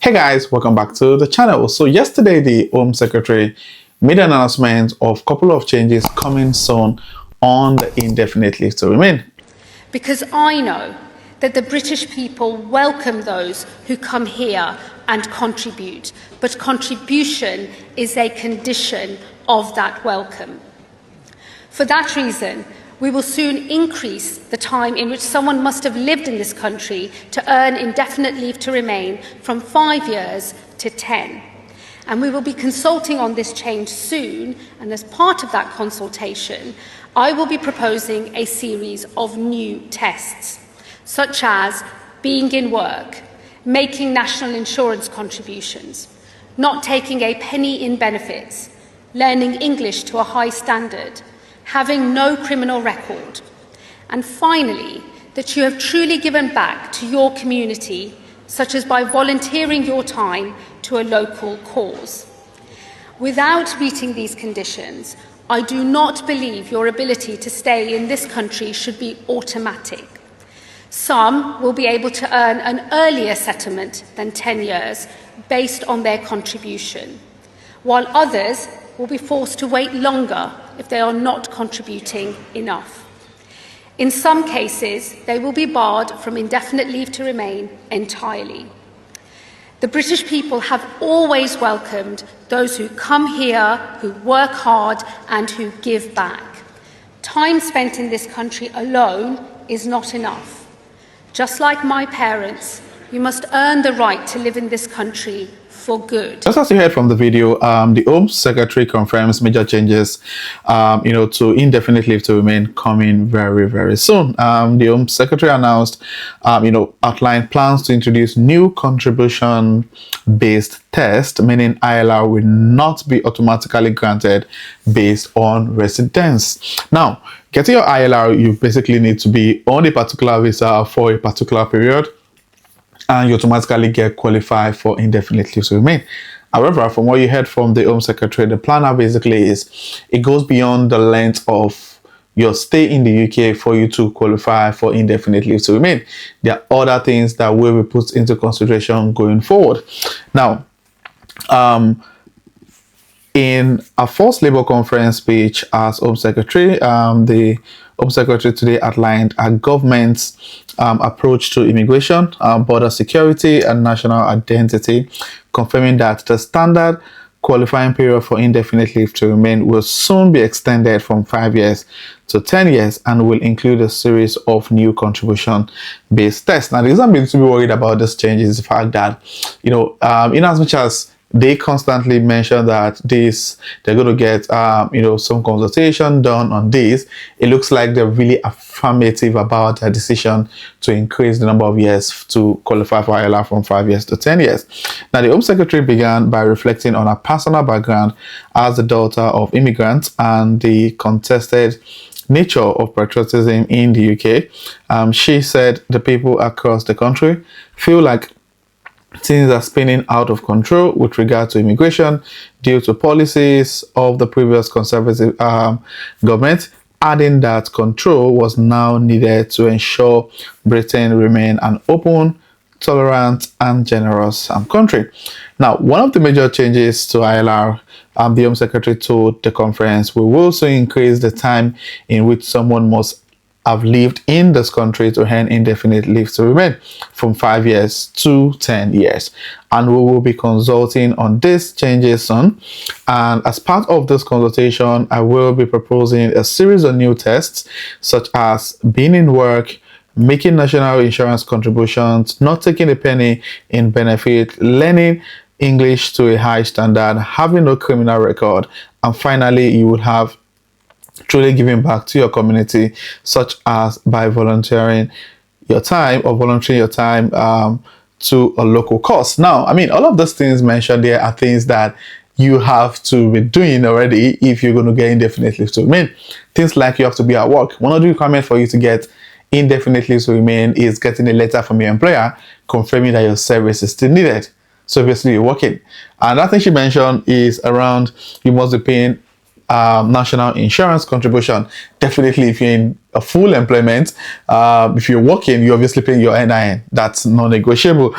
Hey guys, welcome back to the channel. So yesterday the Home Secretary made an announcement of a couple of changes coming soon on the indefinite leave to remain. Because I know that the British people welcome those who come here and contribute, but contribution is a condition of that welcome. For that reason, we will soon increase the time in which someone must have lived in this country to earn indefinite leave to remain from 5 years to 10. And we will be consulting on this change soon, and as part of that consultation, I will be proposing a series of new tests, such as being in work, making national insurance contributions, not taking a penny in benefits, learning English to a high standard, having no criminal record, and finally, that you have truly given back to your community, such as by volunteering your time to a local cause. Without meeting these conditions, I do not believe your ability to stay in this country should be automatic. Some will be able to earn an earlier settlement than 10 years based on their contribution, while others will be forced to wait longer if they are not contributing enough. In some cases, they will be barred from indefinite leave to remain entirely. The British people have always welcomed those who come here, who work hard and who give back. Time spent in this country alone is not enough. Just like my parents, you must earn the right to live in this country for good. Just as you heard from the video, the Home Secretary confirms major changes, to indefinite leave to remain coming very, very soon. The Home Secretary announced, outlined plans to introduce new contribution-based test, meaning ILR will not be automatically granted based on residence. Now, getting your ILR, you basically need to be on a particular visa for a particular period, and you automatically get qualified for indefinite leave to remain. However, from what you heard from the Home Secretary, the plan now basically is it goes beyond the length of your stay in the UK for you to qualify for indefinite leave to remain. There are other things that will be put into consideration going forward. Now, in a first Labour conference speech as Home Secretary, the Home Secretary today outlined a government's approach to immigration, border security, and national identity, confirming that the standard qualifying period for indefinite leave to remain will soon be extended from 5 years to 10 years and will include a series of new contribution-based tests. Now, the reason I'm being to be worried about this change is the fact that, in as much as they constantly mention that they're going to get some consultation done on this, it looks like they're really affirmative about their decision to increase the number of years to qualify for ILR from 5 years to 10 years. Now, the Home Secretary began by reflecting on her personal background as the daughter of immigrants and the contested nature of patriotism in the UK. She said the people across the country feel like things are spinning out of control with regard to immigration due to policies of the previous Conservative government, adding that control was now needed to ensure Britain remain an open, tolerant, and generous country. Now, one of the major changes to ILR, the Home Secretary told the conference, will also increase the time in which someone must have lived in this country to earn indefinite leave to remain from 5 years to 10 years. And we will be consulting on these changes soon. And as part of this consultation, I will be proposing a series of new tests, such as being in work, making national insurance contributions, not taking a penny in benefit, learning English to a high standard, having no criminal record, and finally, you will have truly giving back to your community, such as by volunteering your time to a local cause. Now, all of those things mentioned there are things that you have to be doing already if you're going to get indefinite leave to remain. Things like you have to be at work. One of the requirements for you to get indefinite leave to remain is getting a letter from your employer confirming that your service is still needed. So obviously you're working. And that thing she mentioned is around you must be paying national insurance contribution. Definitely if you're in a full employment, if you're working, you're obviously paying your NIN. That's non-negotiable.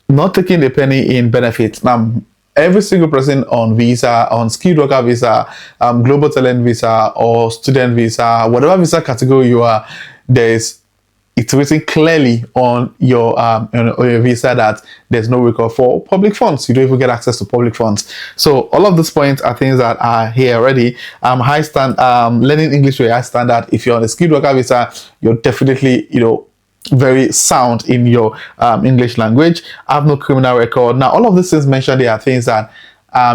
not taking a penny in benefits. Now, every single person on visa, on skilled worker visa, global talent visa, or student visa, whatever visa category you are, it's written clearly on your visa that there's no recall for public funds. You don't even get access to public funds. So all of these points are things that are here already. Learning English to a high standard. If you're on a skilled worker visa, you're definitely, very sound in your English language. Have no criminal record. Now, all of these things mentioned here are things that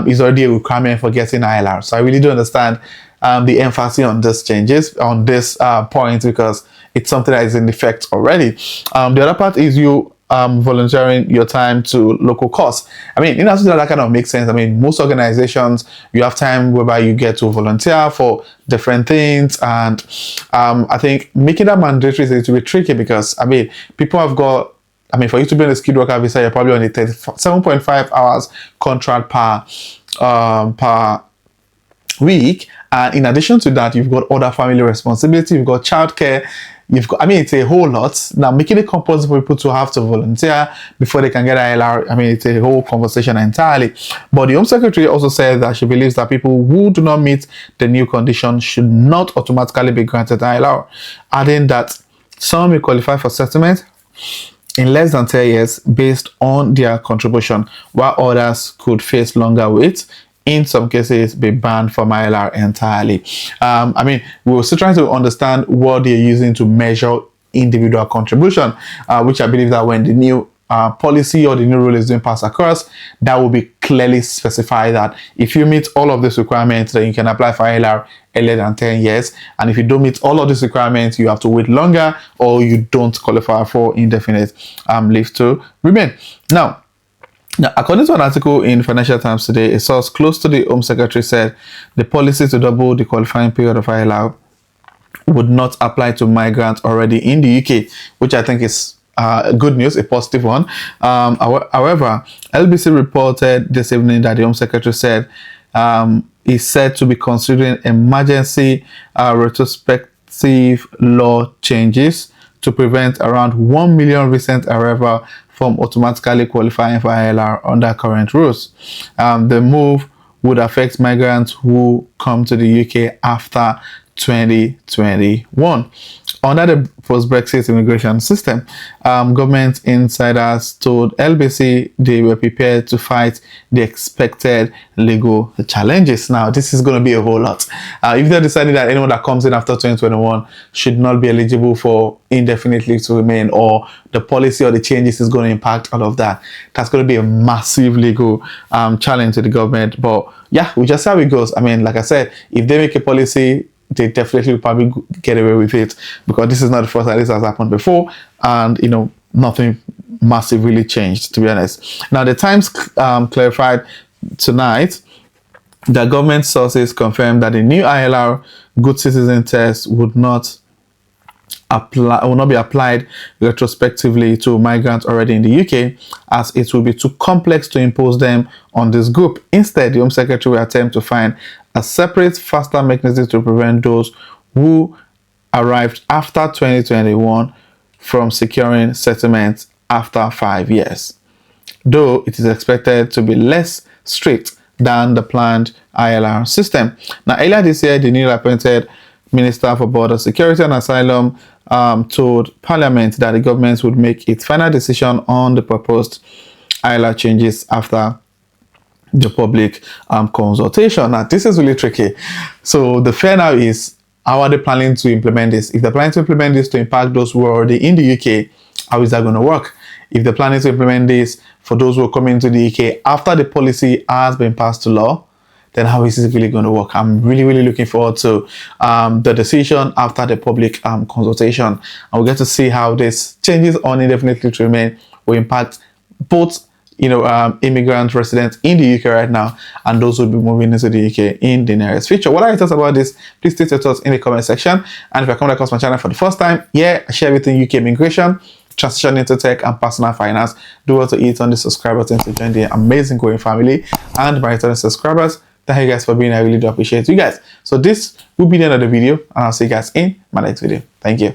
is already a requirement for getting ILR. So I really do understand the emphasis on these changes, on this point, because it's something that is in effect already. The other part is you volunteering your time to local cause. I mean, in answer to that kind of makes sense. I mean, most organizations, you have time whereby you get to volunteer for different things, and I think making that mandatory is a little bit tricky because, I mean, people have got, I mean, for you to be on a skilled worker visa, you're probably on a 7.5 hours contract per week, and in addition to that, you've got other family responsibility, you've got childcare, you've got, I mean, it's a whole lot. Now, making it compulsory for people to have to volunteer before they can get ILR, I mean, it's a whole conversation entirely. But the Home Secretary also said that she believes that people who do not meet the new conditions should not automatically be granted ILR, adding that some may qualify for settlement in less than 10 years based on their contribution, while others could face longer wait, in some cases be banned from ILR entirely. I mean, we were still trying to understand what they're using to measure individual contribution, which I believe that when the new policy or the new rule is being passed across, that will be clearly specified that if you meet all of these requirements, then you can apply for ILR earlier than 10 years. And if you don't meet all of these requirements, you have to wait longer, or you don't qualify for indefinite leave to remain. Now, according to an article in Financial Times today, a source close to the Home Secretary said the policy to double the qualifying period of ILR would not apply to migrants already in the UK, which I think is good news, a positive one. However, LBC reported this evening that the Home Secretary said is said to be considering emergency retrospective law changes to prevent around 1 million recent arrivals from automatically qualifying for ILR under current rules. The move would affect migrants who come to the UK after 2021. Under the post-Brexit immigration system, government insiders told LBC they were prepared to fight the expected legal challenges. Now, this is going to be a whole lot. If they're deciding that anyone that comes in after 2021 should not be eligible for indefinite leave to remain, or the policy or the changes is going to impact all of that, that's going to be a massive legal challenge to the government. But yeah, we just see how it goes. I mean, like I said, if they make a policy, they definitely will probably get away with it, because this is not the first time this has happened before, and nothing massive really changed, to be honest. Now, the Times clarified tonight that government sources confirmed that the new ILR good citizen test would not be applied retrospectively to migrants already in the UK, as it will be too complex to impose them on this group. Instead, the Home Secretary will attempt to find a separate, faster mechanism to prevent those who arrived after 2021 from securing settlements after 5 years, though it is expected to be less strict than the planned ILR system. Now, earlier this year, the newly appointed Minister for Border Security and Asylum told Parliament that the government would make its final decision on the proposed ILR changes after the public consultation. Now, this is really tricky. So the fear now is, how are they planning to implement this? If they're planning to implement this to impact those who are already in the UK, how is that going to work? If they're planning to implement this for those who are coming to the UK after the policy has been passed to law, then how is this really going to work? I'm really, really looking forward to the decision after the public consultation. And we'll get to see how this changes on indefinite leave to remain will impact both immigrant residents in the UK right now, and those who will be moving into the UK in the nearest future. What are your thoughts about this? Please state your thoughts in the comment section. And if you're coming across my channel for the first time, I share everything UK immigration, transition into tech, and personal finance. Do well to hit on the subscribe button to join the amazing growing family. And my returning subscribers, thank you guys for being here. I really do appreciate you guys. So this will be the end of the video, and I'll see you guys in my next video. Thank you.